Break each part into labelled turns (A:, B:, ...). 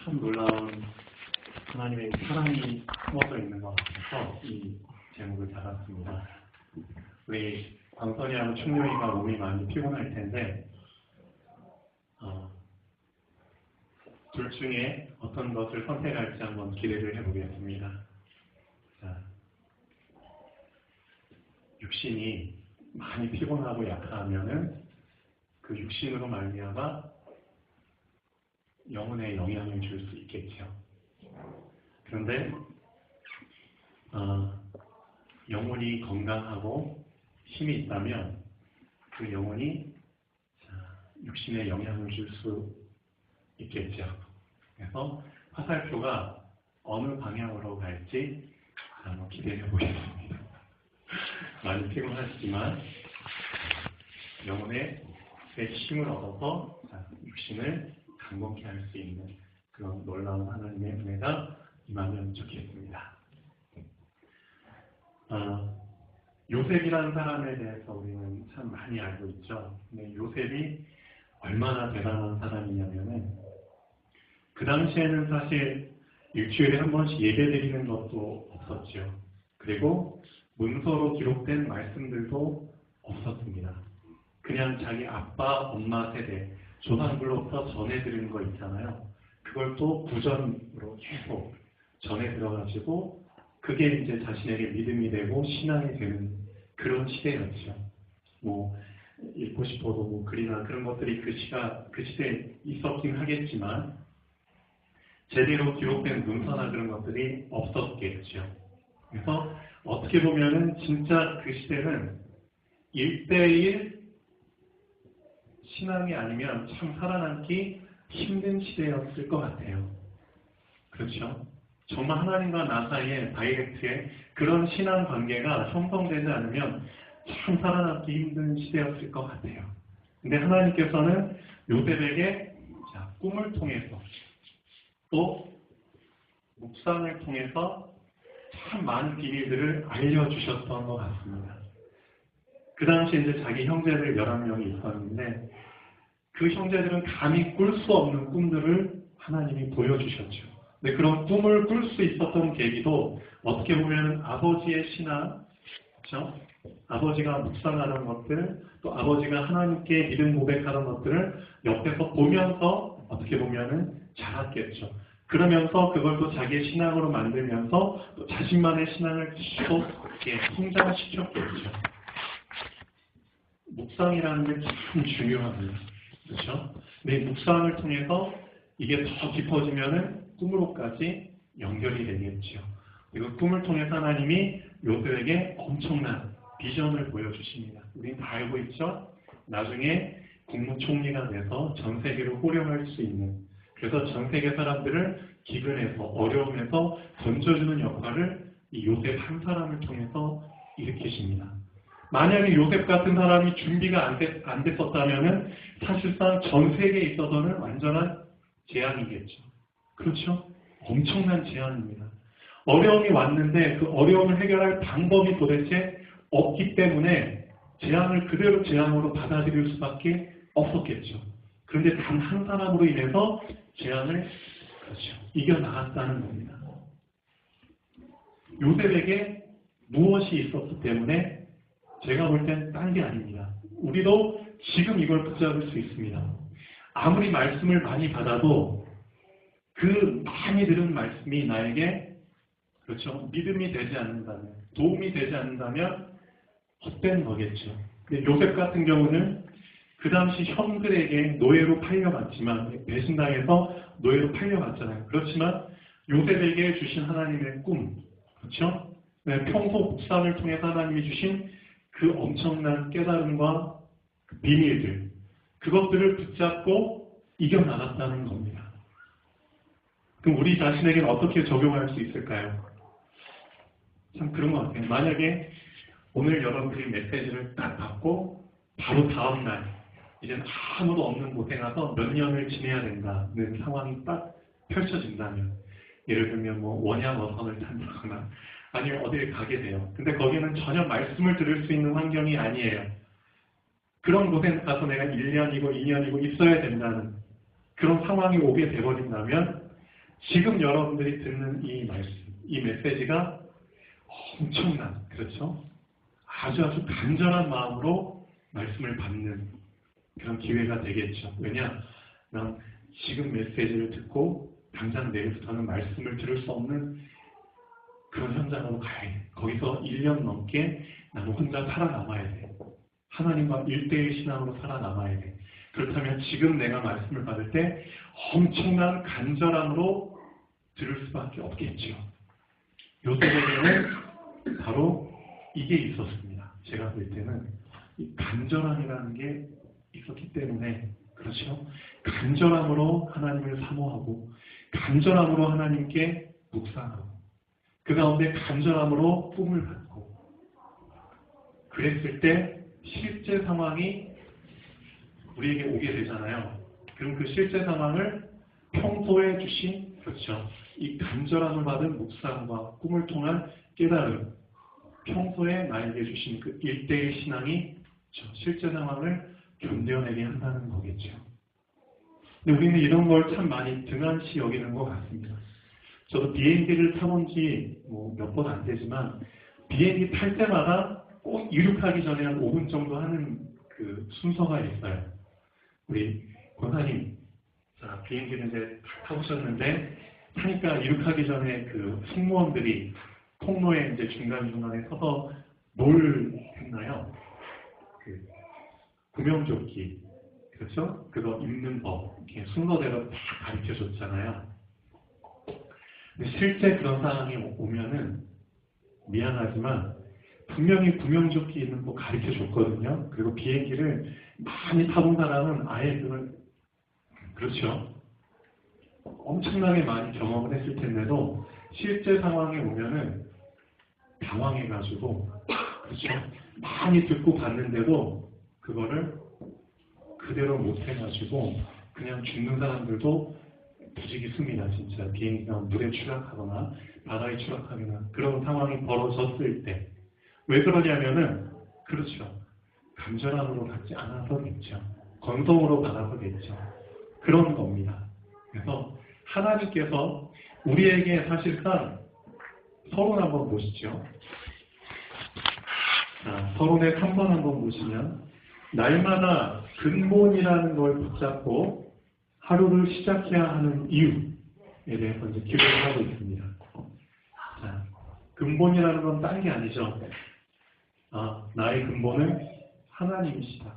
A: 참 놀라운 하나님의 사랑이 숨어져 있는 것 같아서 이 제목을 달았습니다. 우리 광선이하고 충룡이가 몸이 많이 피곤할 텐데 둘 중에 어떤 것을 선택할지 한번 기대를 해보겠습니다. 자, 육신이 많이 피곤하고 약하면은 그 육신으로 말미암아 영혼에 영향을 줄 수 있겠죠. 그런데 영혼이 건강하고 힘이 있다면 그 영혼이 육신에 영향을 줄 수 있겠죠. 그래서 화살표가 어느 방향으로 갈지 한번 기대해 보겠습니다. 많이 피곤하시지만 영혼의 힘을 얻어서 육신을 강건케 할 수 있는 그런 놀라운 하나님의 은혜가 임하면 좋겠습니다. 요셉이라는 사람에 대해서 우리는 참 많이 알고 있죠. 근데 요셉이 얼마나 대단한 사람이냐면은 그 당시에는 사실 일주일에 한 번씩 예배드리는 것도 없었죠. 그리고 문서로 기록된 말씀들도 없었습니다. 그냥 자기 아빠, 엄마 세대, 조상들로부터 전해 들은 거 있잖아요. 그걸 또 구전으로 계속 전해 들어가지고 그게 이제 자신에게 믿음이 되고 신앙이 되는 그런 시대였죠. 뭐 읽고 싶어도 뭐 글이나 그런 것들이 그 시대에 있었긴 하겠지만 제대로 기록된 문서나 그런 것들이 없었겠죠. 그래서 어떻게 보면은 진짜 그 시대는 1:1 신앙이 아니면 참 살아남기 힘든 시대였을 것 같아요. 그렇죠? 정말 하나님과 나 사이에 다이렉트에 그런 신앙 관계가 형성되지 않으면 참 살아남기 힘든 시대였을 것 같아요. 근데 하나님께서는 요셉에게 꿈을 통해서 또 묵상을 통해서 참 많은 비밀들을 알려주셨던 것 같습니다. 그 당시에 이제 자기 형제들 11명이 있었는데 그 형제들은 감히 꿀 수 없는 꿈들을 하나님이 보여주셨죠. 근데 그런 꿈을 꿀 수 있었던 계기도 어떻게 보면 아버지의 신앙, 그렇죠? 아버지가 묵상하는 것들, 또 아버지가 하나님께 믿음 고백하는 것들을 옆에서 보면서 어떻게 보면은 자랐겠죠. 그러면서 그걸 또 자기의 신앙으로 만들면서 또 자신만의 신앙을 계속 성장시켰겠죠. 묵상이라는 게 참 중요합니다. 그렇죠? 근데 묵상을 통해서 이게 더 깊어지면은 꿈으로까지 연결이 되겠죠. 그리고 꿈을 통해서 하나님이 요셉에게 엄청난 비전을 보여주십니다. 우리는 다 알고 있죠? 나중에 국무총리가 돼서 전 세계를 호령할 수 있는, 그래서 전 세계 사람들을 기근에서 어려움에서 던져주는 역할을 이 요셉 한 사람을 통해서 일으키십니다. 만약에 요셉 같은 사람이 준비가 안 됐었다면 사실상 전 세계에 있어서는 완전한 재앙이겠죠. 그렇죠? 엄청난 재앙입니다. 어려움이 왔는데 그 어려움을 해결할 방법이 도대체 없기 때문에 재앙을 그대로 재앙으로 받아들일 수밖에 없었겠죠. 그런데 단 한 사람으로 인해서 재앙을 이겨나갔다는 겁니다. 요셉에게 무엇이 있었기 때문에 제가 볼 땐 딴 게 아닙니다. 우리도 지금 이걸 붙잡을 수 있습니다. 아무리 말씀을 많이 받아도 그 많이 들은 말씀이 나에게 그렇죠? 믿음이 되지 않는다면, 도움이 되지 않는다면 헛된 거겠죠. 근데 요셉 같은 경우는 그 당시 형들에게 노예로 팔려갔지만, 배신당해서 노예로 팔려갔잖아요. 그렇지만 요셉에게 주신 하나님의 꿈, 그렇죠? 네, 평소 묵상을 통해서 하나님이 주신 그 엄청난 깨달음과 비밀들, 그것들을 붙잡고 이겨나갔다는 겁니다. 그럼 우리 자신에게는 어떻게 적용할 수 있을까요? 참 그런 것 같아요. 만약에 오늘 여러분들이 메시지를 딱 받고 바로 다음날 이제는 아무도 없는 곳에 가서 몇 년을 지내야 된다는 상황이 딱 펼쳐진다면, 예를 들면 뭐 원양어선을 탄다거나 아니면 어디를 가게 돼요. 근데 거기는 전혀 말씀을 들을 수 있는 환경이 아니에요. 그런 곳에 가서 내가 1년이고 2년이고 있어야 된다는 그런 상황이 오게 돼버린다면 지금 여러분들이 듣는 이 말씀, 이 메시지가 엄청난, 그렇죠? 아주 간절한 마음으로 말씀을 받는 그런 기회가 되겠죠. 왜냐하면 지금 메시지를 듣고 당장 내일부터는 말씀을 들을 수 없는 그런 현장으로 가야 돼. 거기서 1년 넘게 나는 혼자 살아남아야 돼. 하나님과 1대1 신앙으로 살아남아야 돼. 그렇다면 지금 내가 말씀을 받을 때 엄청난 간절함으로 들을 수밖에 없겠죠. 요셉에게는 바로 이게 있었습니다. 제가 볼 때는 이 간절함이라는 게 있었기 때문에, 그렇죠? 간절함으로 하나님을 사모하고 간절함으로 하나님께 묵상하고 그 가운데 간절함으로 꿈을 갖고 그랬을 때 실제 상황이 우리에게 오게 되잖아요. 그럼 그 실제 상황을 평소에 주신, 그렇죠, 이 간절함을 받은 묵상과 꿈을 통한 깨달음, 평소에 나에게 주신 그 1대1 신앙이 실제 상황을 견뎌내게 한다는 거겠죠. 근데 우리는 이런 걸 참 많이 등한시 여기는 것 같습니다. 저도 비행기를 타본 지 몇 번 안 되지만 비행기 탈 때마다 꼭 이륙하기 전에 한 5분 정도 하는 그 순서가 있어요. 우리 권사님, 자, 비행기는 이제 타보셨는데 타니까 이륙하기 전에 그 승무원들이 통로에 이제 중간중간에 서서 뭘 했나요? 그 구명조끼, 그렇죠? 그거 입는 법, 이렇게 순서대로 다 가르쳐 줬잖아요. 근데 실제 그런 상황이 오면은 미안하지만 분명히 구명조끼 입는 법 가르쳐 줬거든요. 그리고 비행기를 많이 타본 사람은 아예 그걸, 그렇죠? 엄청나게 많이 경험을 했을 텐데도 실제 상황에 오면은 당황해가지고, 그렇죠? 많이 듣고 봤는데도 그거를 그대로 못해가지고 그냥 죽는 사람들도 부지기수입니다. 진짜 비행기가 물에 추락하거나 바다에 추락하거나 그런 상황이 벌어졌을 때 왜 그러냐면은, 그렇죠, 간절함으로 받지 않아서겠죠. 건성으로 받아서겠죠. 그런 겁니다. 그래서 하나님께서 우리에게 사실상 서론 한번 보시죠. 자, 서론의 3번 한번 보시면 날마다 근본이라는 걸 붙잡고 하루를 시작해야 하는 이유에 대해서 이제 기록을 하고 있습니다. 자, 근본이라는 건 딴 게 아니죠. 나의 근본은 하나님이시다.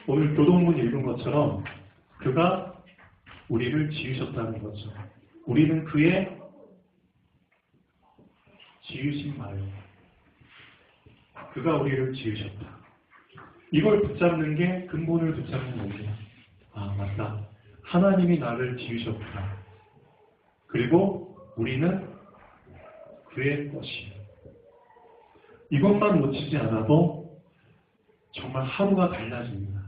A: 오늘 교동문 읽은 것처럼 그가 우리를 지으셨다는 거죠. 우리는 그의 지으신 말이에요. 그가 우리를 지으셨다. 이걸 붙잡는 게 근본을 붙잡는 겁니다. 맞다. 하나님이 나를 지으셨구나. 그리고 우리는 그의 것이에요. 이것만 놓치지 않아도 정말 하루가 달라집니다.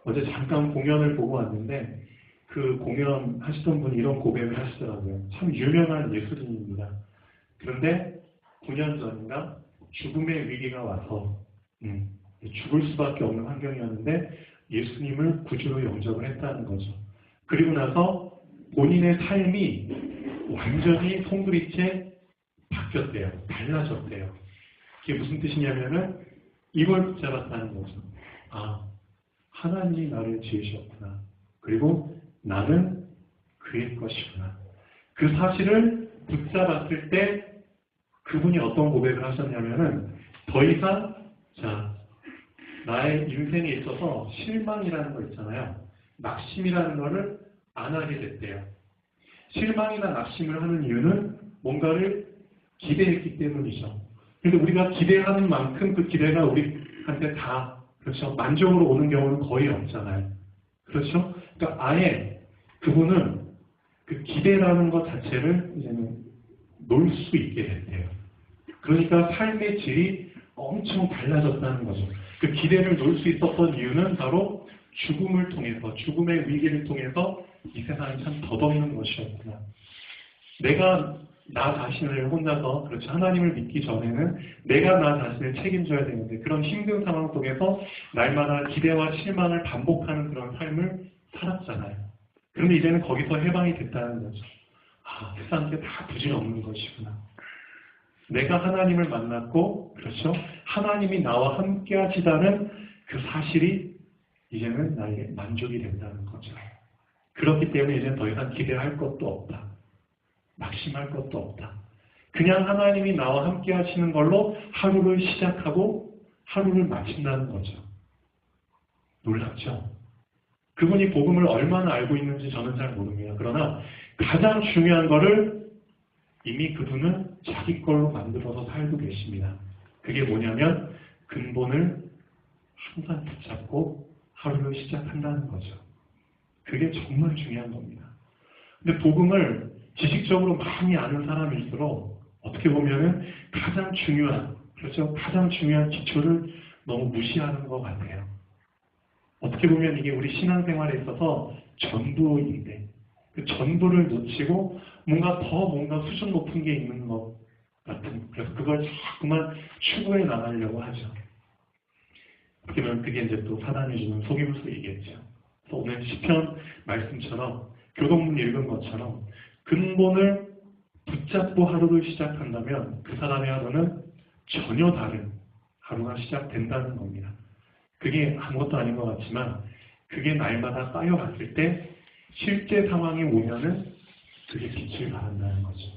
A: 어제 잠깐 공연을 보고 왔는데 그 공연 하시던 분이 이런 고백을 하시더라고요. 참 유명한 예술인입니다. 그런데 9년 전인가 죽음의 위기가 와서 죽을 수밖에 없는 환경이었는데 예수님을 구주로 영접을 했다는 거죠. 그리고 나서 본인의 삶이 완전히 송두리째 바뀌었대요. 달라졌대요. 그게 무슨 뜻이냐면은 이걸 붙잡았다는 거죠. 하나님이 나를 지으셨구나. 그리고 나는 그의 것이구나. 그 사실을 붙잡았을 때 그분이 어떤 고백을 하셨냐면은 더 이상 나의 인생에 있어서 실망이라는 거 있잖아요. 낙심이라는 거를 안 하게 됐대요. 실망이나 낙심을 하는 이유는 뭔가를 기대했기 때문이죠. 그런데 우리가 기대하는 만큼 그 기대가 우리한테 다, 그렇죠, 만족으로 오는 경우는 거의 없잖아요. 그렇죠? 그러니까 아예 그분은 그 기대라는 것 자체를 이제는 놓을 수 있게 됐대요. 그러니까 삶의 질이 엄청 달라졌다는 거죠. 그 기대를 놓을 수 있었던 이유는 바로 죽음을 통해서, 죽음의 위기를 통해서 이 세상이 참 덧없는 것이었구나. 내가 나 자신을 혼자서, 그렇죠, 하나님을 믿기 전에는 내가 나 자신을 책임져야 되는데 그런 힘든 상황 속에서 날마다 기대와 실망을 반복하는 그런 삶을 살았잖아요. 그런데 이제는 거기서 해방이 됐다는 거죠. 세상 게 다 부질없는 것이구나. 내가 하나님을 만났고, 그렇죠? 하나님이 나와 함께 하시다는 그 사실이 이제는 나에게 만족이 된다는 거죠. 그렇기 때문에 이제는 더 이상 기대할 것도 없다. 낙심할 것도 없다. 그냥 하나님이 나와 함께 하시는 걸로 하루를 시작하고 하루를 마친다는 거죠. 놀랍죠? 그분이 복음을 얼마나 알고 있는지 저는 잘 모릅니다. 그러나 가장 중요한 거를 이미 그분은 자기 걸로 만들어서 살고 계십니다. 그게 뭐냐면 근본을 항상 붙잡고 하루를 시작한다는 거죠. 그게 정말 중요한 겁니다. 근데 복음을 지식적으로 많이 아는 사람일수록 어떻게 보면은 가장 중요한, 그렇죠? 가장 중요한 기초를 너무 무시하는 것 같아요. 어떻게 보면 이게 우리 신앙생활에 있어서 전부인데 그 전부를 놓치고 뭔가 수준 높은 게 있는 것 같은, 그래서 그걸 자꾸만 추구해 나가려고 하죠. 어떻게 보면 그게 이제 또 사단이 주는 속임수이겠죠. 그래서 오늘 시편 말씀처럼 교동문 읽은 것처럼 근본을 붙잡고 하루를 시작한다면 그 사람의 하루는 전혀 다른 하루가 시작된다는 겁니다. 그게 아무것도 아닌 것 같지만 그게 날마다 쌓여갔을 때 실제 상황이 오면은 그게 빛을 발한다는 거죠.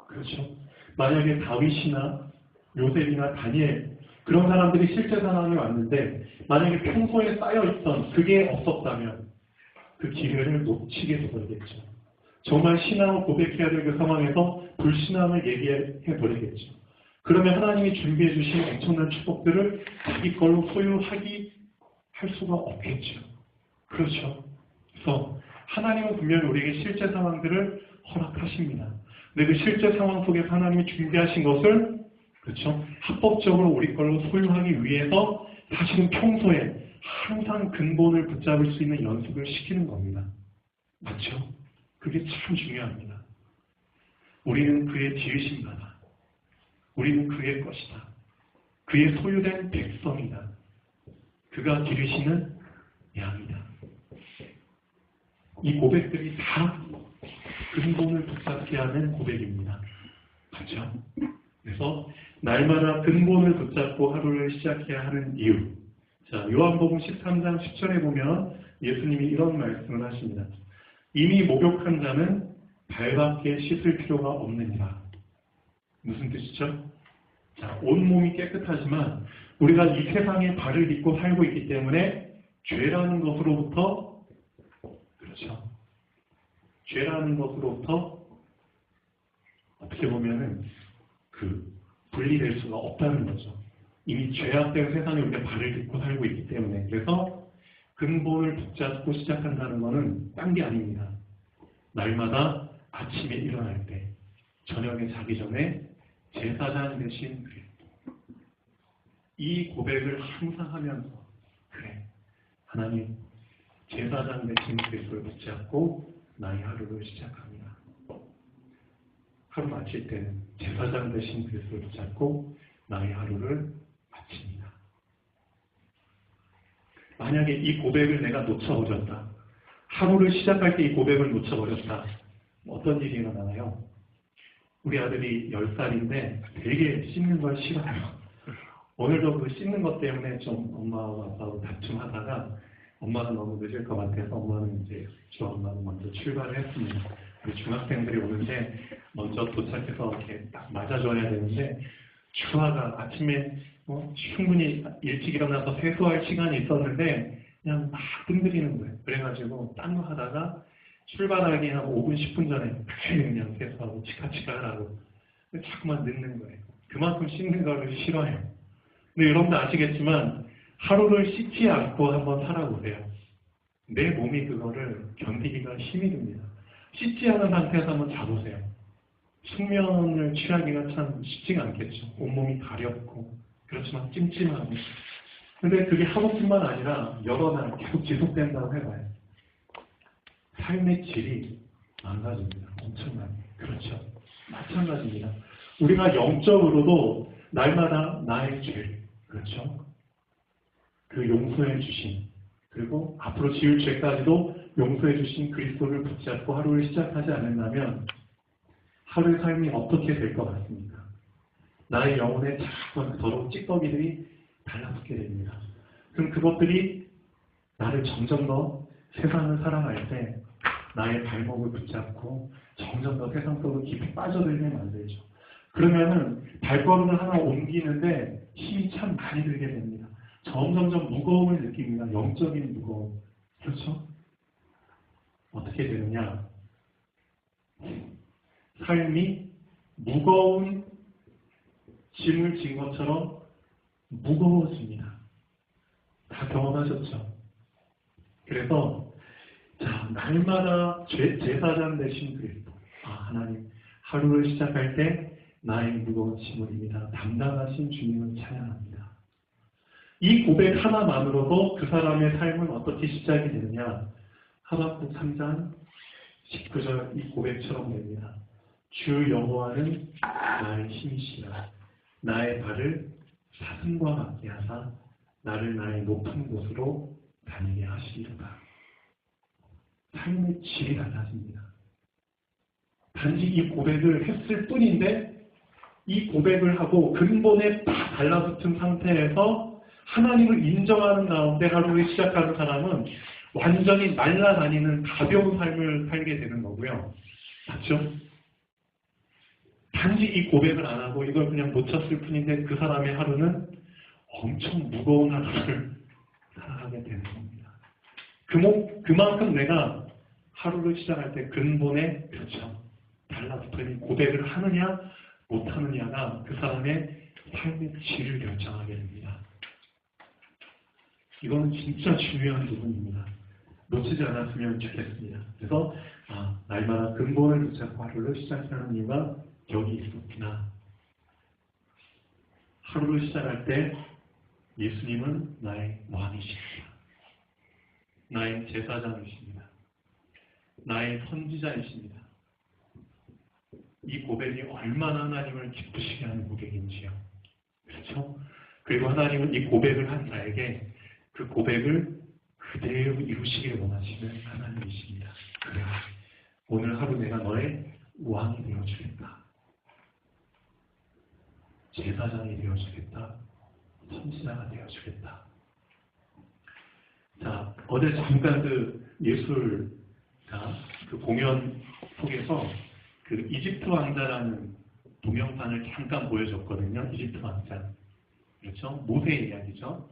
A: 그렇죠? 만약에 다윗이나 요셉이나 다니엘 그런 사람들이 실제 상황이 왔는데 만약에 평소에 쌓여있던 그게 없었다면 그 기회를 놓치게 되버리겠죠. 정말 신앙을 고백해야 될 그 상황에서 불신앙을 얘기해 버리겠죠. 그러면 하나님이 준비해 주신 엄청난 축복들을 자기 걸로 할 수가 없겠죠. 그렇죠. 그래서 하나님은 분명히 우리에게 실제 상황들을 허락하십니다. 근데 그 실제 상황 속에서 하나님이 준비하신 것을 그렇죠. 합법적으로 우리 걸로 소유하기 위해서 사실은 평소에 항상 근본을 붙잡을 수 있는 연습을 시키는 겁니다. 맞죠? 그게 참 중요합니다. 우리는 그의 지으신 바다. 우리는 그의 것이다. 그의 소유된 백성이다. 그가 기르시는 양이다. 이 고백들이 다 근본을 붙잡게 하는 고백입니다. 맞죠? 그래서 날마다 근본을 붙잡고 하루를 시작해야 하는 이유. 자, 요한복음 13장 10절에 보면 예수님이 이런 말씀을 하십니다. 이미 목욕한 자는 발밖에 씻을 필요가 없느니라. 무슨 뜻이죠? 자, 온몸이 깨끗하지만 우리가 이 세상에 발을 딛고 살고 있기 때문에 죄라는 것으로부터 그렇죠. 죄라는 것으로부터 어떻게 보면은 분리될 수가 없다는 거죠. 이미 죄악된 세상에 우리가 발을 딛고 살고 있기 때문에. 그래서 근본을 붙잡고 시작한다는 것은 딴 게 아닙니다. 날마다 아침에 일어날 때, 저녁에 자기 전에 제사장 되신 그리스도. 이 고백을 항상 하면서 그래, 하나님 제사장 되신 그리스도를 붙잡고 나의 하루를 시작합니다. 하루 마칠 때는 제사장 되신 그리스도를 붙잡고 나의 하루를 마칩니다. 만약에 이 고백을 내가 놓쳐버렸다. 하루를 시작할 때 이 고백을 놓쳐버렸다. 어떤 일이 일어나나요? 우리 아들이 10살인데 되게 씻는 걸 싫어해요. 오늘도 그 씻는 것 때문에 좀 엄마와 아빠하고 다툼하다가 엄마가 너무 늦을 것 같아서 엄마는 이제 저 엄마는 먼저 출발을 했습니다. 우리 중학생들이 오는데 먼저 도착해서 이렇게 딱 맞아줘야 되는데 주아가 아침에 충분히 일찍 일어나서 세수할 시간이 있었는데 그냥 막 뜸들이는 거예요. 그래가지고 딴 거 하다가 출발하기 한 5분, 10분 전에 그냥 세수하고 치카치카 하라고 자꾸만 늦는 거예요. 그만큼 씻는 거를 싫어해요. 근데 여러분도 아시겠지만 하루를 씻지 않고 한번 살아보세요. 내 몸이 그거를 견디기가 힘이 듭니다. 씻지 않은 상태에서 한번 자보세요. 숙면을 취하기가 참 쉽지가 않겠죠. 온몸이 가렵고 그렇지만 찜찜하고. 근데 그게 하루뿐만 아니라 여러 날 계속 지속된다고 해봐요. 삶의 질이 망가집니다. 엄청나게. 그렇죠. 마찬가지입니다. 우리가 영적으로도 날마다 나의 죄, 그렇죠? 그 용서해 주신, 그리고 앞으로 지을 죄까지도 용서해 주신 그리스도를 붙잡고 하루를 시작하지 않는다면 하루의 삶이 어떻게 될 것 같습니까? 나의 영혼에 자꾸 더러운 찌꺼기들이 달라붙게 됩니다. 그럼 그것들이 나를 점점 더 세상을 살아갈 때 나의 발목을 붙잡고 점점 더 세상 속으로 깊이 빠져들게 만들죠. 그러면은 발걸음을 하나 옮기는데 힘이 참 많이 들게 됩니다. 점점점 무거움을 느낍니다. 영적인 무거움. 그렇죠? 어떻게 되느냐? 삶이 무거운 짐을 진 것처럼 무거워집니다. 다 경험하셨죠? 그래서 자, 날마다 제사장 되신 그리스도. 하나님, 하루를 시작할 때 나의 무거운 짐을입니다. 담당하신 주님을 찬양합니다. 이 고백 하나만으로도 그 사람의 삶은 어떻게 시작이 되느냐? 하박국 3장 19절 이 고백처럼 됩니다. 주 여호와는 나의 힘이시라. 나의 발을 사슴과 같게 하사 나를 나의 높은 곳으로 다니게 하시리로다. 삶의 질이 달라집니다. 단지 이 고백을 했을 뿐인데 이 고백을 하고 근본에 다 달라붙은 상태에서 하나님을 인정하는 가운데 하루를 시작하는 사람은 완전히 날아다니는 가벼운 삶을 살게 되는 거고요. 맞죠? 단지 이 고백을 안 하고 이걸 그냥 놓쳤을 뿐인데 그 사람의 하루는 엄청 무거운 하루를 살아가게 되는 겁니다. 그만큼 내가 하루를 시작할 때 근본에 그렇죠. 달라붙은 이 고백을 하느냐 못하느냐가 그 사람의 삶의 질을 결정하게 됩니다. 이거는 진짜 중요한 부분입니다. 놓치지 않았으면 좋겠습니다. 그래서 날마다 근본을 붙잡고 하루를 시작하는 이유가 여기 있었구나. 하루를 시작할 때 예수님은 나의 왕이십니다. 나의 제사장이십니다. 나의 선지자이십니다. 이 고백이 얼마나 하나님을 기쁘시게 하는 고백인지요. 그렇죠? 그리고 하나님은 이 고백을 한 자에게 그 고백을 그대로 이루시길 원하시는 하나님이십니다. 그래, 오늘 하루 내가 너의 왕이 되어주겠다. 제사장이 되어주겠다. 선지자가 되어주겠다. 자, 어제 잠깐 그 예술 그 공연 속에서 그 이집트 왕자라는 동영상을 잠깐 보여줬거든요. 이집트 왕자. 그렇죠? 모세의 이야기죠.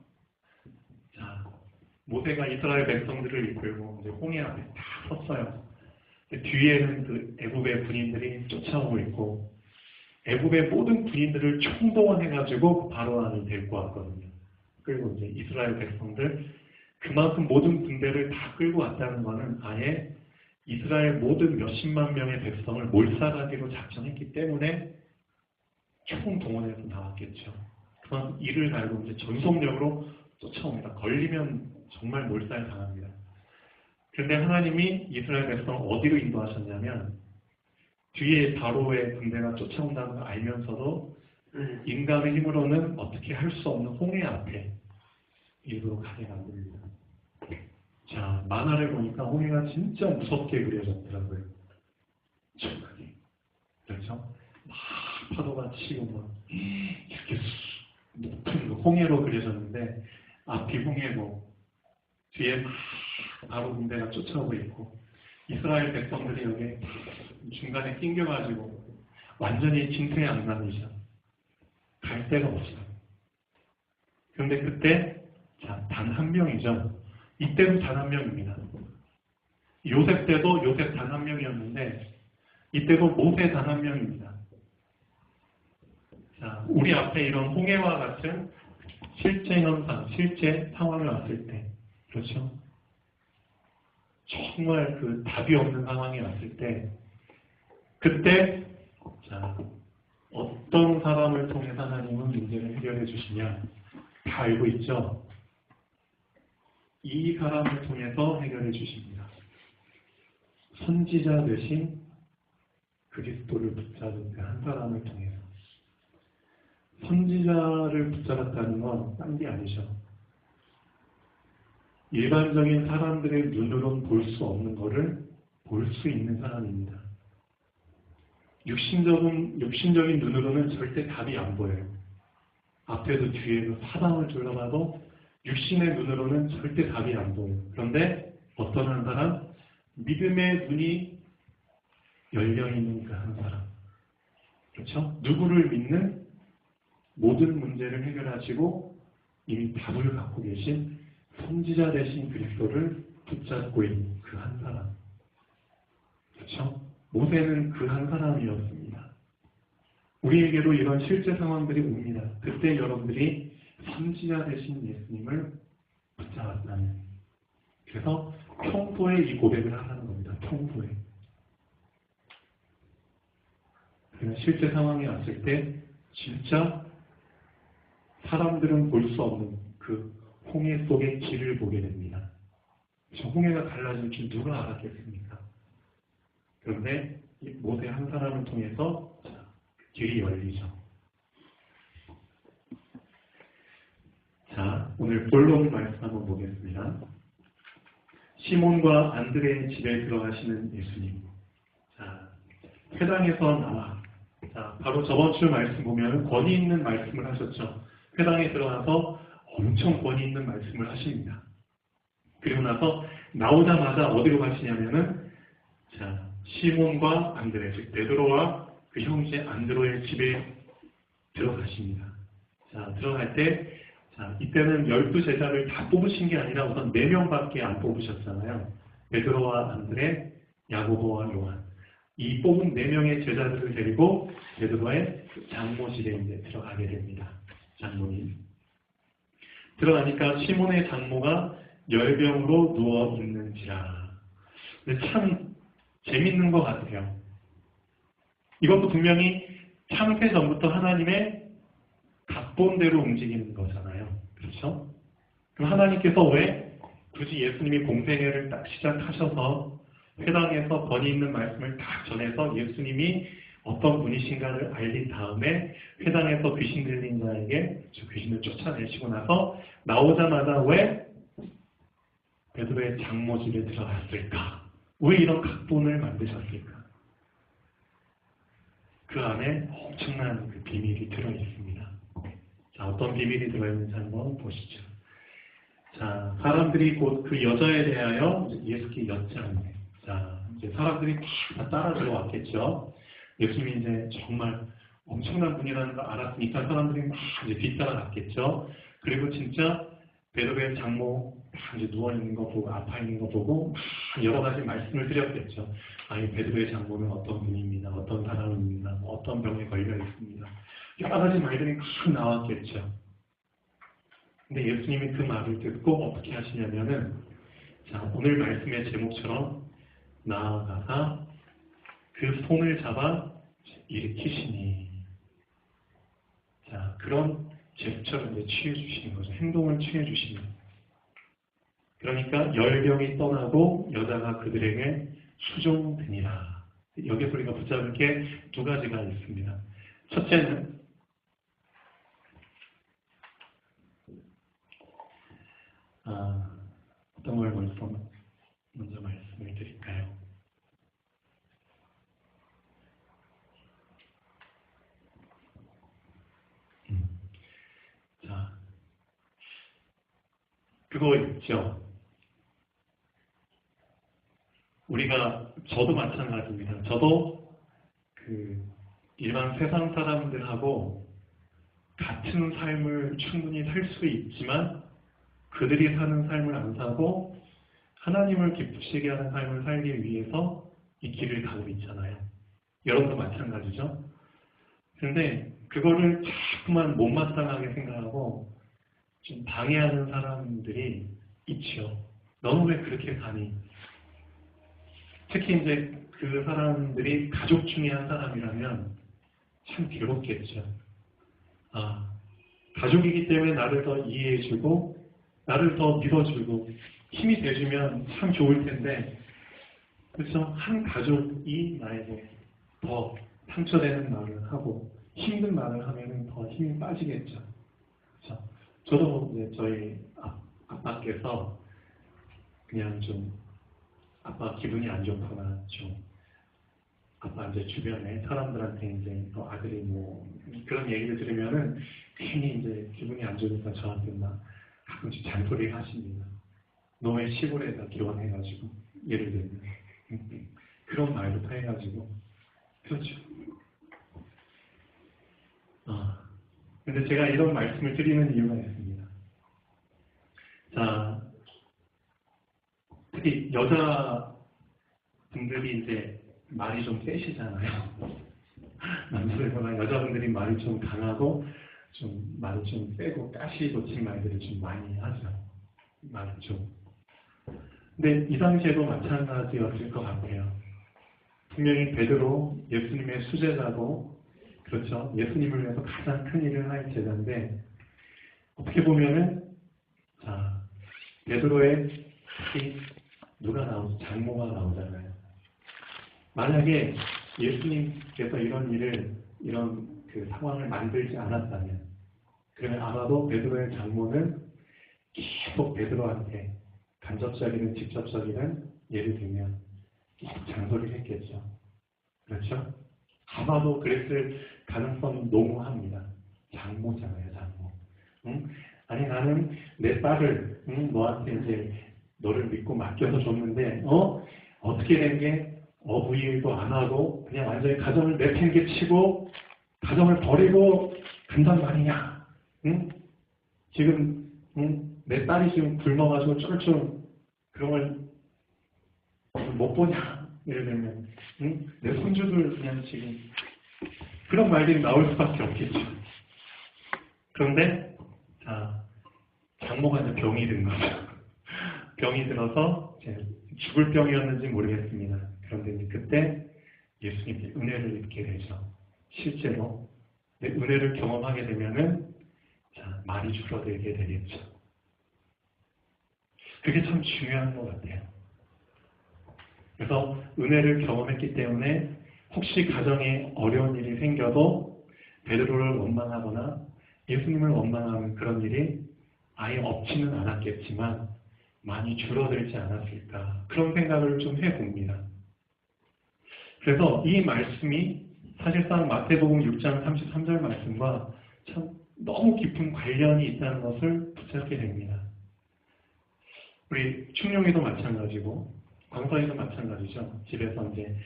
A: 자, 모세가 이스라엘 백성들을 이끌고 이제 홍해 앞에 다 섰어요. 뒤에는 그 애굽의 군인들이 쫓아오고 있고 애굽의 모든 군인들을 총동원해가지고 바로왕을 데리고 왔거든요. 그리고 이제 이스라엘 백성들 그만큼 모든 군대를 다 끌고 왔다는 것은 아예 이스라엘 모든 몇십만 명의 백성을 몰살하기로 작정했기 때문에 총동원해서 나왔겠죠. 그만 이를 달고 이제 전속력으로 쫓아옵니다. 걸리면 정말 몰살 당합니다. 그런데 하나님이 이스라엘 백성을 어디로 인도하셨냐면 뒤에 바로의 군대가 쫓아온다는 걸 알면서도 인간의 힘으로는 어떻게 할 수 없는 홍해 앞에 일부러 가게 만듭니다. 자, 만화를 보니까 홍해가 진짜 무섭게 그려졌더라고요. 정말. 그렇죠? 막 파도가 치고 막 이렇게 높은 홍해로 그려졌는데 앞이 홍해고 뒤에 막 바로 군대가 쫓아오고 있고 이스라엘 백성들이 여기 중간에 낑겨가지고 완전히 진퇴양난이죠. 갈 데가 없어요. 그런데 그때 단 한 명이죠. 이때도 단 한 명입니다. 요셉 때도 요셉 단 한 명이었는데 이때도 모세 단 한 명입니다. 자, 우리 앞에 이런 홍해와 같은 실제 현상, 실제 상황이 왔을 때, 그렇죠? 정말 그 답이 없는 상황이 왔을 때, 그때, 자, 어떤 사람을 통해서 하나님은 문제를 해결해 주시냐? 다 알고 있죠? 이 사람을 통해서 해결해 주십니다. 선지자 되신 그리스도를 붙잡은 그 한 사람을 통해서. 선지자를 붙잡았다는 건 딴 게 아니죠. 일반적인 사람들의 눈으로는 볼 수 없는 것을 볼 수 있는 사람입니다. 육신적인 눈으로는 절대 답이 안 보여요. 앞에도 뒤에도 사방을 둘러봐도 육신의 눈으로는 절대 답이 안 보여요. 그런데 어떤 한 사람, 믿음의 눈이 열려있는 그 한 사람, 그렇죠? 누구를 믿는 모든 문제를 해결하시고 이미 답을 갖고 계신 선지자 되신 그리스도를 붙잡고 있는 그 한 사람, 그렇죠? 모세는 그 한 사람이었습니다. 우리에게도 이런 실제 상황들이 옵니다. 그때 여러분들이 선지자 되신 예수님을 붙잡았다면, 그래서 평소에 이 고백을 하라는 겁니다. 평소에. 그러면 실제 상황이 왔을 때 진짜 사람들은 볼 수 없는 그 홍해 속의 길을 보게 됩니다. 저 홍해가 갈라진 길 누가 알았겠습니까? 그런데 모세 한 사람을 통해서 길이 열리죠. 자, 오늘 본론 말씀 한번 보겠습니다. 시몬과 안드레의 집에 들어가시는 예수님. 자, 회당에서 나와. 자, 바로 저번 주 말씀 보면 권위 있는 말씀을 하셨죠. 회당에 들어가서 엄청 권위 있는 말씀을 하십니다. 그리고 나서 나오자마자 어디로 가시냐면은, 자, 시몬과 안드레, 즉 베드로와 그 형제 안드로의 집에 들어가십니다. 자, 들어갈 때, 자, 이때는 12제자를 다 뽑으신 게 아니라 우선 4명밖에 안 뽑으셨잖아요. 베드로와 안드레, 야고보와 요한. 이 뽑은 4명의 제자들을 데리고 베드로의 장모실에 이제 들어가게 됩니다. 장모님. 들어가니까 시몬의 장모가 열병으로 누워 있는지라. 근데 참 재밌는 것 같아요. 이것도 분명히 창세 전부터 하나님의 각본대로 움직이는 거잖아요. 그렇죠? 그럼 하나님께서 왜 굳이 예수님이 공생애를 딱 시작하셔서 회당에서 권위 있는 말씀을 딱 전해서 예수님이 어떤 분이신가를 알린 다음에 회당에서 귀신 들린 자에게 저 귀신을 쫓아내시고 나서 나오자마자 왜 베드로의 장모집에 들어갔을까? 왜 이런 각본을 만드셨을까? 그 안에 엄청난 그 비밀이 들어있습니다. 자, 어떤 비밀이 들어있는지 한번 보시죠. 자, 사람들이 곧 그 여자에 대하여 예수께 여짜는데, 자, 이제 사람들이 다 따라 들어왔겠죠. 예수님이 이제 정말 엄청난 분이라는 걸 알았으니까 사람들이 막 이제 뒤따라갔겠죠. 그리고 진짜 베드로의 장모 다 이제 누워있는 거 보고, 아파 있는 거 보고, 막 여러 가지 말씀을 드렸겠죠. 아니, 베드로의 장모는 어떤 분입니다. 어떤 사람입니다. 어떤 병에 걸려 있습니다. 여러 가지 말들이 막 나왔겠죠. 근데 예수님이 그 말을 듣고 어떻게 하시냐면은, 자, 오늘 말씀의 제목처럼 나아가사 그 손을 잡아 일으키시니. 자, 그런 제스처를 이제 취해 주시는 거죠. 행동을 취해 주시는. 그러니까 열병이 떠나고 여자가 그들에게 수종되니라. 여기서 우리가 붙잡을 게 2가지가 있습니다. 첫째는 어떤 걸 먼저 말씀을 드릴까요? 자, 그거 있죠. 저도 마찬가지입니다. 저도 그 일반 세상 사람들하고 같은 삶을 충분히 살 수 있지만 그들이 사는 삶을 안 사고 하나님을 기쁘시게 하는 삶을 살기 위해서 이 길을 가고 있잖아요. 여러분도 마찬가지죠. 그런데 그거를 자꾸만 못마땅하게 생각하고 좀 방해하는 사람들이 있죠. 너는 왜 그렇게 가니? 특히 이제 그 사람들이 가족 중에 한 사람이라면 참 괴롭겠죠. 가족이기 때문에 나를 더 이해해주고 나를 더 믿어주고 힘이 돼주면 참 좋을 텐데, 그래서 한 가족이 나에게 더 상처되는 말을 하고 힘든 말을 하면 더 힘이 빠지겠죠. 그렇죠? 저도 이제 저희 아빠께서 그냥 좀 아빠 기분이 안 좋거나 좀 아빠 이제 주변에 사람들한테 이제 아들이 뭐 그런 얘기를 들으면은 괜히 이제 기분이 안 좋으니까 저한테 막 가끔씩 잔소리를 하십니다. 너 왜 시골에다 기원해가지고 예를 들면 그런 말부터 해가지고 그렇죠. 근데 제가 이런 말씀을 드리는 이유가 있습니다. 자, 특히 여자분들이 이제 말이 좀 세시잖아요. 남자들보다 여자분들이 말이 좀 강하고 좀 말이 좀 세고 가시 돋친 말들을 좀 많이 하죠. 말이 좀. 근데 이 당시에도 마찬가지였을 것 같아요. 분명히 베드로 예수님의 수제자고 그렇죠. 예수님을 위해서 가장 큰 일을 할 제자인데 어떻게 보면은 자 베드로의 누가 나오죠? 장모가 나오잖아요. 만약에 예수님께서 이런 그 상황을 만들지 않았다면 그러면 아마도 베드로의 장모는 계속 베드로한테 간접적이든 직접적이든 예를 들면 계속 잔소리를 했겠죠. 그렇죠? 아마도 그랬을 가능성이 너무합니다. 장모잖아요, 장모. 응? 아니 나는 내 딸을 너한테 이제 너를 믿고 맡겨서 줬는데 어떻게 된 게 어부일도 안 하고 그냥 완전히 가정을 내팽개치고 가정을 버리고 간단 말이냐? 응? 지금 내 딸이 지금 굶어가지고 쫄쫄 그런 걸 못 보냐? 예를 들면 내 손주들 그냥 지금 그런 말들이 나올 수밖에 없겠죠. 그런데 자 장모가 이제 병이 든 거죠. 병이 들어서 이제 죽을 병이었는지 모르겠습니다. 그런데 이제 그때 예수님께 은혜를 입게 되죠. 실제로 은혜를 경험하게 되면은 자 말이 줄어들게 되겠죠. 그게 참 중요한 것 같아요. 그래서 은혜를 경험했기 때문에 혹시 가정에 어려운 일이 생겨도 베드로를 원망하거나 예수님을 원망하는 그런 일이 아예 없지는 않았겠지만 많이 줄어들지 않았을까 그런 생각을 좀 해봅니다. 그래서 이 말씀이 사실상 마태복음 6장 33절 말씀과 참 너무 깊은 관련이 있다는 것을 붙잡게 됩니다. 우리 충룡이도 마찬가지고 광서이도 마찬가지죠. 집에서 이제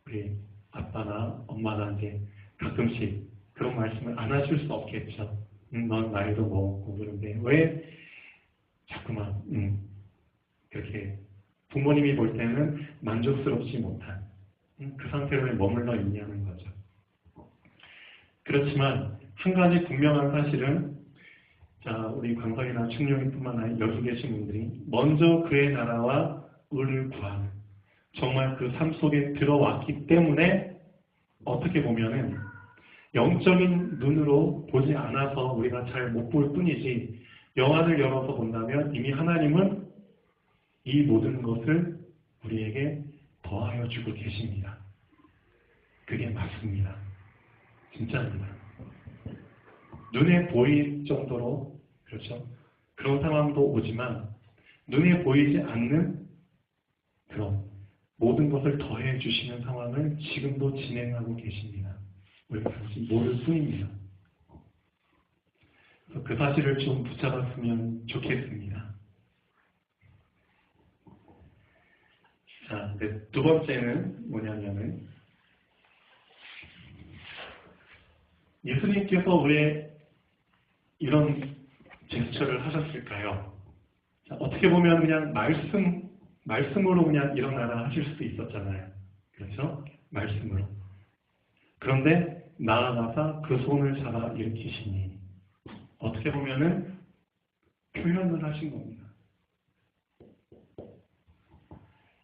A: 우리 아빠나 엄마나 이제 가끔씩 그런 말씀을 안 하실 수 없겠죠. 넌 나이도 먹었고 그런데 왜 자꾸만 그렇게 부모님이 볼 때는 만족스럽지 못한 그 상태로 머물러 있냐는 거죠. 그렇지만 한 가지 분명한 사실은 자 우리 광석이나 충룡이뿐만 아니라 여기 계신 분들이 먼저 그의 나라와 의를 구하는 정말 그 삶 속에 들어왔기 때문에 어떻게 보면은 영적인 눈으로 보지 않아서 우리가 잘 못 볼 뿐이지 영안을 열어서 본다면 이미 하나님은 이 모든 것을 우리에게 더하여 주고 계십니다. 그게 맞습니다. 진짜입니다. 눈에 보일 정도로 그렇죠. 그런 상황도 오지만 눈에 보이지 않는 그런 모든 것을 더해 주시는 상황을 지금도 진행하고 계십니다. 우리가 단지 모를 뿐입니다. 그래서 그 사실을 좀 붙잡았으면 좋겠습니다. 자, 두 번째는 뭐냐면은 예수님께서 왜 이런 제스처를 하셨을까요? 자, 어떻게 보면 그냥 말씀으로 그냥 일어나라 하실 수도 있었잖아요. 그렇죠? 말씀으로. 그런데 나아가서 그 손을 잡아 일으키시니 어떻게 보면은 표현을 하신 겁니다.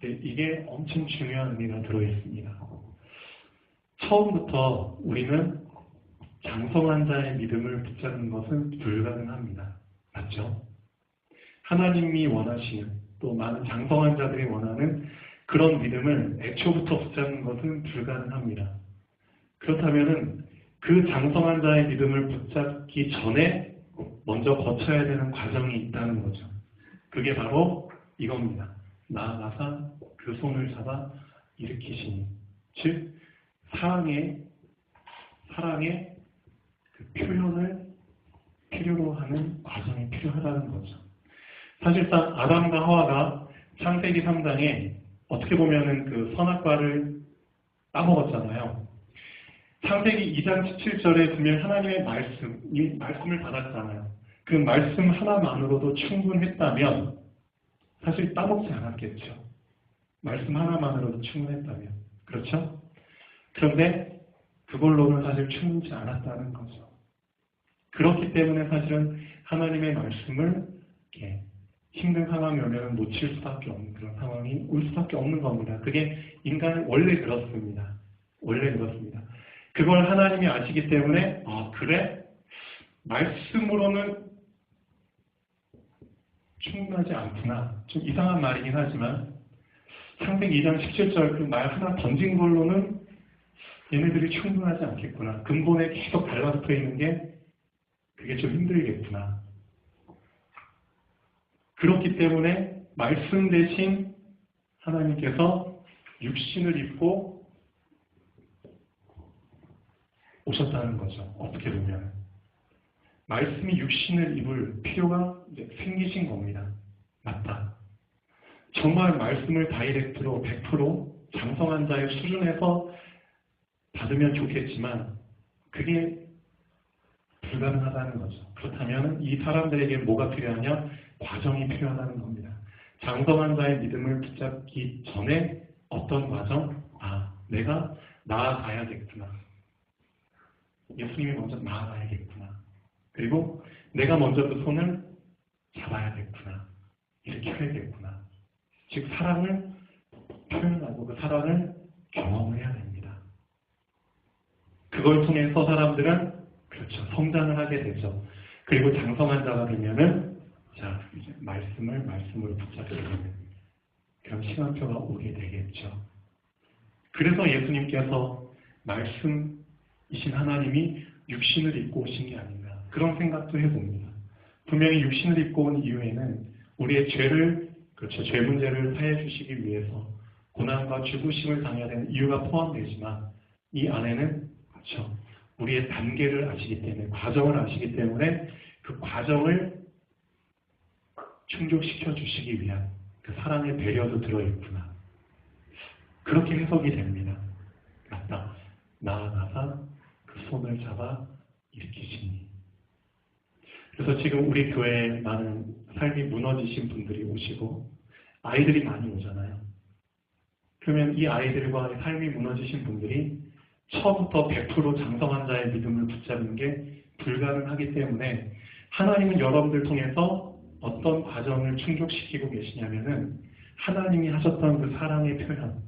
A: 이게 엄청 중요한 의미가 들어있습니다. 처음부터 우리는 장성한 자의 믿음을 붙잡는 것은 불가능합니다. 맞죠? 하나님이 원하시는 또 많은 장성한 자들이 원하는 그런 믿음을 애초부터 붙잡는 것은 불가능합니다. 그렇다면 그 장성한 자의 믿음을 붙잡기 전에 먼저 거쳐야 되는 과정이 있다는 거죠. 그게 바로 이겁니다. 나아가서 그 손을 잡아 일으키시니 즉 사랑의 그 표현을 필요로 하는 과정이 필요하다는 거죠. 사실상 아담과 하와가 창세기 3장에 어떻게 보면은 그 선악과를 따먹었잖아요. 창세기 2장 17절에 보면 하나님의 말씀을 받았잖아요. 그 말씀 하나만으로도 충분했다면 사실 따먹지 않았겠죠. 말씀 하나만으로도 충분했다면. 그렇죠? 그런데 그걸로는 사실 충분치 않았다는 거죠. 그렇기 때문에 사실은 하나님의 말씀을 이렇게 힘든 상황이 오면 놓칠 수밖에 없는 그런 상황이 올 수밖에 없는 겁니다. 그게 인간은 원래 그렇습니다. 원래 그렇습니다. 그걸 하나님이 아시기 때문에 그래? 말씀으로는 충분하지 않구나. 좀 이상한 말이긴 하지만 창세기 2장 17절 그 말 하나 던진 걸로는 얘네들이 충분하지 않겠구나. 근본에 계속 달라붙어 있는 게 그게 좀 힘들겠구나. 그렇기 때문에 말씀 대신 하나님께서 육신을 입고 오셨다는 거죠. 어떻게 보면. 말씀이 육신을 입을 필요가 생기신 겁니다. 맞다. 정말 말씀을 다이렉트로 100% 장성한 자의 수준에서 받으면 좋겠지만 그게 불가능하다는 거죠. 그렇다면 이 사람들에게 뭐가 필요하냐? 과정이 필요하다는 겁니다. 장성한 자의 믿음을 붙잡기 전에 어떤 과정? 내가 나아가야겠구나. 예수님이 먼저 나아가야겠구나. 그리고 내가 먼저 그 손을 잡아야겠구나. 일으켜야겠구나. 즉 사랑을 표현하고 그 사랑을 경험해야 됩니다. 그걸 통해서 사람들은 그렇죠. 성장을 하게 되죠. 그리고 장성한 자가 되면은 이제 말씀을 붙잡게 되는 그런 시간표가 오게 되겠죠. 그래서 예수님께서 말씀이신 하나님이 육신을 입고 오신 게 아닌가 그런 생각도 해봅니다. 분명히 육신을 입고 온 이유에는 우리의 죄 문제를 사해 주시기 위해서 고난과 죽으심을 당해야 되는 이유가 포함되지만 이 안에는 그렇죠. 우리의 단계를 아시기 때문에 과정을 아시기 때문에 그 과정을 충족시켜 주시기 위한 그 사랑의 배려도 들어있구나. 그렇게 해석이 됩니다. 맞다. 나아가서 그 손을 잡아 일으키시니. 그래서 지금 우리 교회에 많은 삶이 무너지신 분들이 오시고 아이들이 많이 오잖아요. 그러면 이 아이들과 삶이 무너지신 분들이 처음부터 100% 장성한 자의 믿음을 붙잡는 게 불가능하기 때문에 하나님은 여러분들 통해서 어떤 과정을 충족시키고 계시냐면은 하나님이 하셨던 그 사랑의 표현,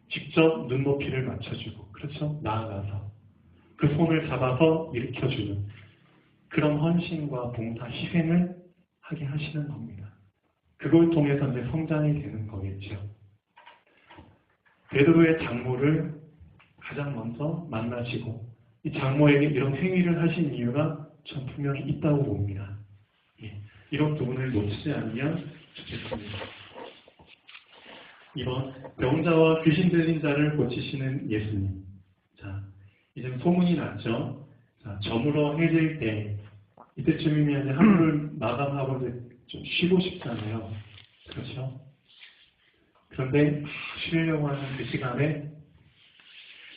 A: 직접 눈높이를 맞춰주고, 그렇죠? 나아가서 그 손을 잡아서 일으켜주는 그런 헌신과 봉사, 희생을 하게 하시는 겁니다. 그걸 통해서 이제 성장이 되는 거겠죠. 베드로의 장모를 가장 먼저 만나시고 이 장모에게 이런 행위를 하신 이유가 전 분명히 있다고 봅니다. 이런 부분을 놓치지 않으면 좋겠습니다. 이번 병자와 귀신 들린 자를 고치시는 예수님. 자, 이제 소문이 났죠. 자, 저물어 해질 때 이때쯤이면 이제 하루를 마감하고 이제 좀 쉬고 싶잖아요. 그렇죠? 그런데 쉬려고 하는 그 시간에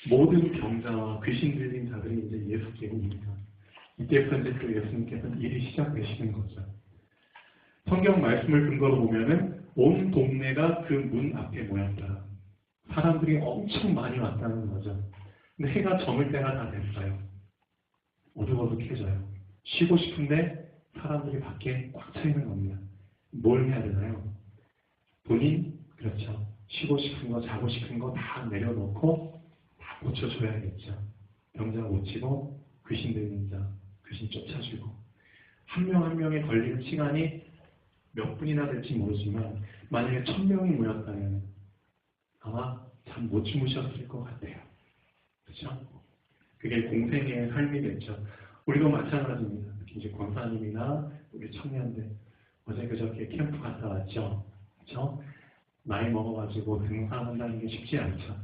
A: 모든 병자와 귀신 들린 자들이 이제 예수께 옵니다. 이때부터 이제 또 예수님께서 일이 시작되시는 거죠. 성경 말씀을 근거로 보면은 온 동네가 그 문 앞에 모였다. 사람들이 엄청 많이 왔다는 거죠. 근데 해가 저물 때가 다 됐어요. 어둑어둑해져요. 쉬고 싶은데 사람들이 밖에 꽉 차 있는 겁니다. 뭘 해야 되나요? 본인, 그렇죠. 쉬고 싶은 거, 자고 싶은 거 다 내려놓고 다 고쳐줘야겠죠. 병자 고치고, 귀신 들린 자, 귀신 쫓아주고. 한 명 한 명에 걸리는 시간이 몇 분이나 될지 모르지만 만약에 1000명이 모였다면 아마 잠 못 주무셨을 것 같아요. 그렇죠? 그게 공생의 삶이겠죠. 우리도 마찬가지입니다. 특히 이제 권사님이나 우리 청년들 어제 그저께 캠프 갔다 왔죠. 그렇죠? 나이 먹어가지고 등산한다는 게 쉽지 않죠.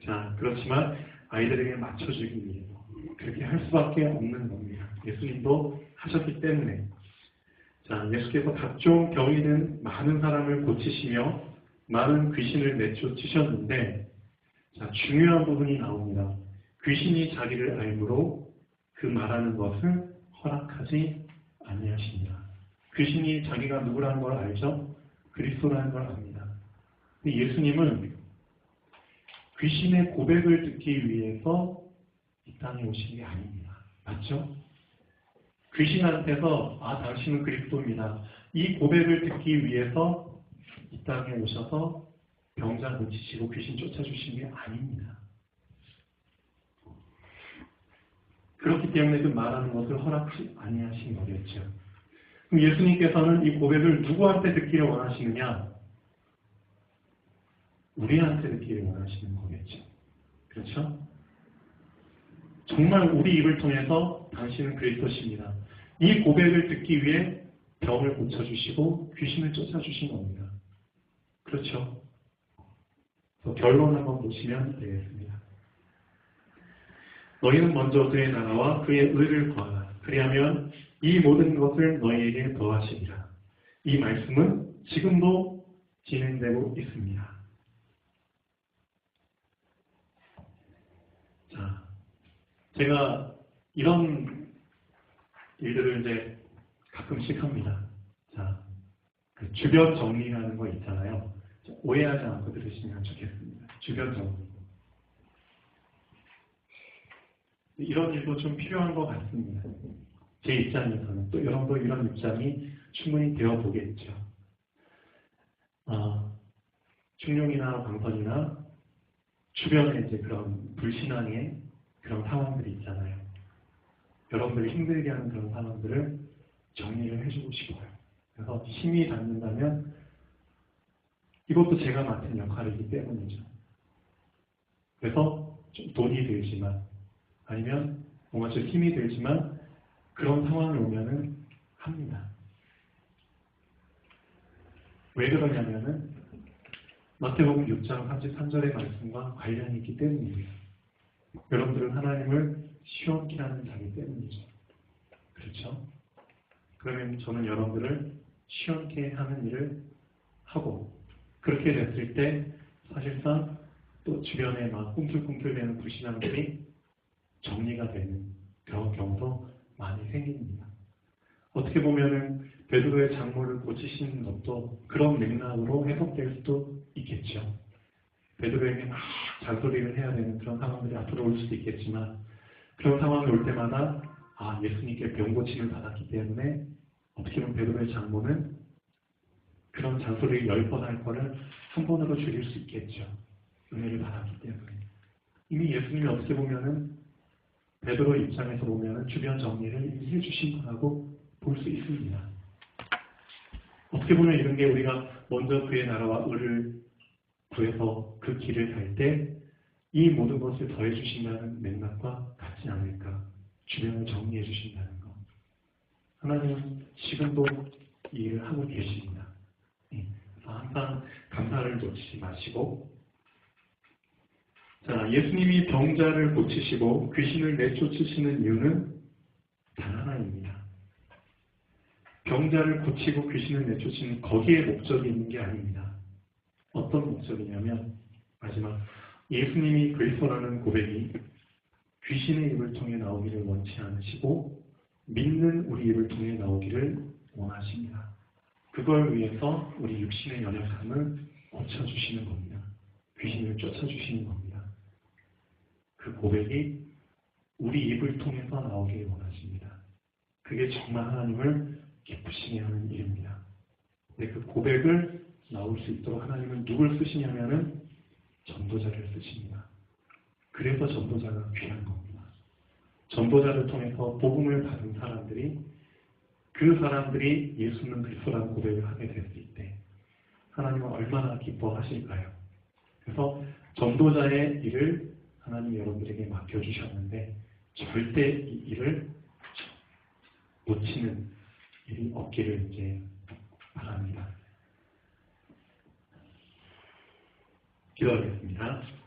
A: 자, 그렇지만 아이들에게 맞춰주기 위해서 그렇게 할 수밖에 없는 겁니다. 예수님도 하셨기 때문에. 자, 예수께서 각종 병이 든 많은 사람을 고치시며 많은 귀신을 내쫓으셨는데, 자, 중요한 부분이 나옵니다. 귀신이 자기를 알므로 그 말하는 것을 허락하지 아니하십니다. 귀신이 자기가 누구라는 걸 알죠? 그리스도라는 걸 압니다. 근데 예수님은 귀신의 고백을 듣기 위해서 이 땅에 오신 게 아닙니다. 맞죠? 귀신한테서 당신은 그리스도입니다. 이 고백을 듣기 위해서 이 땅에 오셔서 병자 고치시고 귀신 쫓아주신 게 아닙니다. 그렇기 때문에 그 말하는 것을 허락지 아니하신 거겠죠. 그럼 예수님께서는 이 고백을 누구한테 듣기를 원하시느냐? 우리한테 듣기를 원하시는 거겠죠. 그렇죠? 정말 우리 입을 통해서 당신은 그리스도십니다. 이 고백을 듣기 위해 병을 고쳐주시고 귀신을 쫓아주신 겁니다. 그렇죠? 결론 한번 보시면 되겠습니다. 너희는 먼저 그의 나라와 그의 의를 구하라. 그리하면 이 모든 것을 너희에게 더하시리라. 이 말씀은 지금도 진행되고 있습니다. 자, 제가 이런 일들을 이제 가끔씩 합니다. 자, 그 주변 정리라는 거 있잖아요. 오해하지 않고 들으시면 좋겠습니다. 주변 정리. 이런 일도 좀 필요한 것 같습니다. 제 입장에서는 또 여러분도 이런 입장이 충분히 되어보겠죠. 충룡이나 방선이나 주변에 이제 그런 불신앙의 그런 상황들이 있잖아요. 여러분들이 힘들게 하는 그런 상황들을 정리를 해주고 싶어요. 그래서 힘이 닿는다면 이것도 제가 맡은 역할이기 때문이죠. 그래서 좀 돈이 들지만 아니면 뭔가 좀 힘이 들지만 그런 상황이 오면은 합니다. 왜 그러냐면은 마태복음 6장 33절의 말씀과 관련이 있기 때문입니다. 여러분들은 하나님을 시험케 하는 자기 때문이죠. 그렇죠? 그러면 저는 여러분들을 시험케 하는 일을 하고 그렇게 됐을 때 사실상 또 주변에 막 꿈틀꿈틀대는 불신앙들이 정리가 되는 그런 경우도 많이 생깁니다. 어떻게 보면은 베드로의 장모를 고치시는 것도 그런 맥락으로 해석될 수도 있겠죠. 베드로에게 막 잔소리를 해야 되는 그런 상황들이 앞으로 올 수도 있겠지만 그런 상황이 올 때마다 예수님께 병 고침을 받았기 때문에 어떻게 보면 베드로의 장모는 그런 잔소리를 10번 할 거를 한 번으로 줄일 수 있겠죠. 은혜를 받았기 때문에. 이미 예수님이 어떻게 보면은 베드로 입장에서 보면은 주변 정리를 이미 해주신 거라고 볼 수 있습니다. 어떻게 보면 이런 게 우리가 먼저 그의 나라와 의를 구해서 그 길을 갈 때 이 모든 것을 더해 주신다는 맥락과 같지 않을까. 주변을 정리해 주신다는 것. 하나님은 지금도 이 일을 하고 계십니다. 항상 감사를 놓치지 마시고 자, 예수님이 병자를 고치시고 귀신을 내쫓으시는 이유는 단 하나입니다. 병자를 고치고 귀신을 내쫓으시는 거기에 목적이 있는 게 아닙니다. 어떤 목적이냐면 마지막 예수님이 그리스도라는 고백이 귀신의 입을 통해 나오기를 원치 않으시고 믿는 우리 입을 통해 나오기를 원하십니다. 그걸 위해서 우리 육신의 연약함을 고쳐주시는 겁니다. 귀신을 쫓아주시는 겁니다. 그 고백이 우리 입을 통해서 나오기를 원하십니다. 그게 정말 하나님을 기쁘시게 하는 일입니다. 근데 그 고백을 나올 수 있도록 하나님은 누굴 쓰시냐면은 전도자를 쓰십니다. 그래서 전도자가 귀한 겁니다. 전도자를 통해서 복음을 받은 사람들이 그 사람들이 예수는 그리스도라는 고백을 하게 됐을 때 하나님은 얼마나 기뻐하실까요? 그래서 전도자의 일을 하나님 여러분들에게 맡겨주셨는데 절대 이 일을 놓치는 일이 없기를 이제 바랍니다. 기도하겠습니다.